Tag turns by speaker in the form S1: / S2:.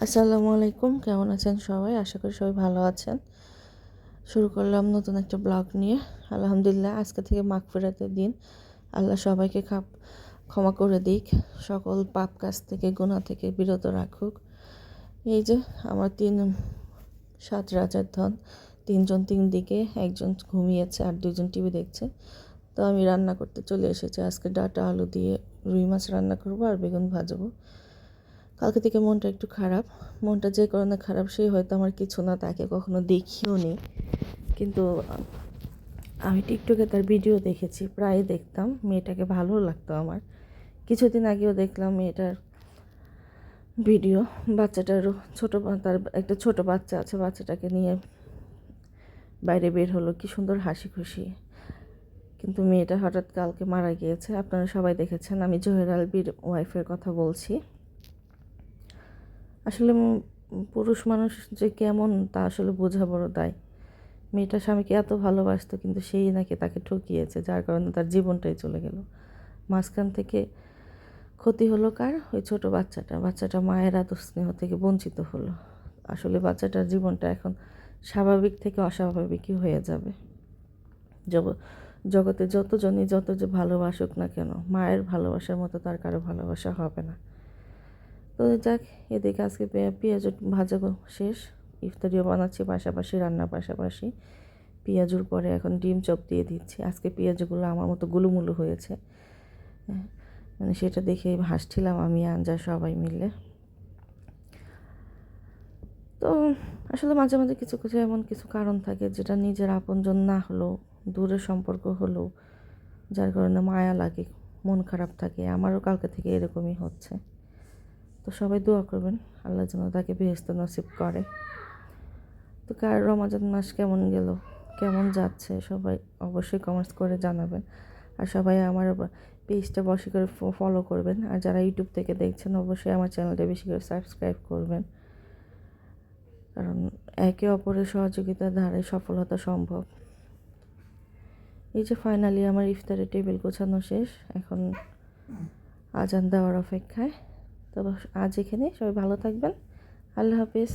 S1: আসসালামু আলাইকুম, কেমন আছেন সবাই? আশা করি সবাই ভালো আছেন। শুরু করলাম নতুন একটা ব্লগ নিয়ে। আলহামদুলিল্লাহ, আজকে থেকে মাগফিরাতের দিন। আল্লাহ সবাইকে ক্ষমা করে দিক, সকল পাপ কাজ থেকে গুনাহ থেকে বিরত রাখুক। এই যে আমার 7 রাজার ধন, 3জন 3 দিকে, একজন ঘুমিয়েছে আর 2জন টিভি দেখছে। তো আমি রান্না করতে চলে এসেছি। আজকে ডাঁটা আলু দিয়ে রুই মাছ রান্না করবো আর বেগুন ভাজবো। কালকে থেকে মনটা একটু খারাপ। মনটা যে কারণে খারাপ, সে হয়তো আমার কিছু না, তাকে কখনো দেখিও নি, কিন্তু আমি টিকটকে তার ভিডিও দেখেছি, প্রায় দেখতাম। মেয়েটাকে ভালো লাগতো আমার। কিছুদিন আগেও দেখলাম মেয়েটার ভিডিও। বাচ্চাটারও তার একটা ছোট বাচ্চা আছে, বাচ্চাটাকে নিয়ে বাইরে বের হলো, কি সুন্দর হাসি খুশি। কিন্তু মেয়েটা হঠাৎ কালকে মারা গিয়েছে। আপনারা সবাই দেখেছেন। আমি জোহের আলবির ওয়াইফের কথা বলছি। আসলে পুরুষ মানুষ যে কেমন তা আসলে বোঝা বড় দায়। মেয়েটা স্বামীকে এত ভালোবাসতো, কিন্তু সেই নাকি তাকে ঠকিয়েছে, যার কারণে তার জীবনটাই চলে গেল। মাঝখান থেকে ক্ষতি হলো কার? ওই ছোট বাচ্চাটা মায়ের আদর স্নেহ থেকে বঞ্চিত হলো। আসলে বাচ্চাটার জীবনটা এখন স্বাভাবিক থেকে অস্বাভাবিকই হয়ে যাবে। জগতে যতজনই যত যে ভালোবাসুক না কেন, মায়ের ভালোবাসার মতো তার কারো ভালোবাসা হবে না। তো যাক, এদিকে আজকে পেঁয়াজ ভাজা শেষ, ইফতারিও বানাচ্ছি পাশাপাশি, রান্নার পাশাপাশি। পেঁয়াজুর পরে এখন ডিম চপ দিয়ে দিচ্ছি। আজকে পেঁয়াজগুলো আমার মতো গুলুমুলু হয়েছে, মানে সেটা দেখে হাসছিলাম আমি আঞ্জা সবাই মিলে। তো আসলে মাঝে মাঝে কিছু কিছু এমন কিছু কারণ থাকে, যেটা নিজের আপনজন না হলেও, দূরের সম্পর্ক হলেও, যার কারণে মায়া লাগে, মন খারাপ থাকে। আমারও কালকে থেকে এরকমই হচ্ছে। তো সবাই দোয়া করবেন, আল্লাহ যেন তাকে বেহেশত নসিব করে। তো কার রমজান মাস কেমন গেল, কেমন যাচ্ছে, সবাই অবশ্যই কমেন্টস করে জানাবেন। আর সবাই আমার পেজটা বেশি করে ফলো করবেন। আর যারা ইউটিউব থেকে দেখছেন, অবশ্যই আমার চ্যানেলটা বেশি করে সাবস্ক্রাইব করবেন, কারণ একে অপরের সহযোগিতার ধারে সফলতা সম্ভব। এই যে ফাইনালি আমার ইফতারের টেবিল গোছানো শেষ, এখন আজান দেওয়ার অপেক্ষায়। তো আজ এখানে সবাই ভালো থাকবেন। আল্লাহ হাফিজ।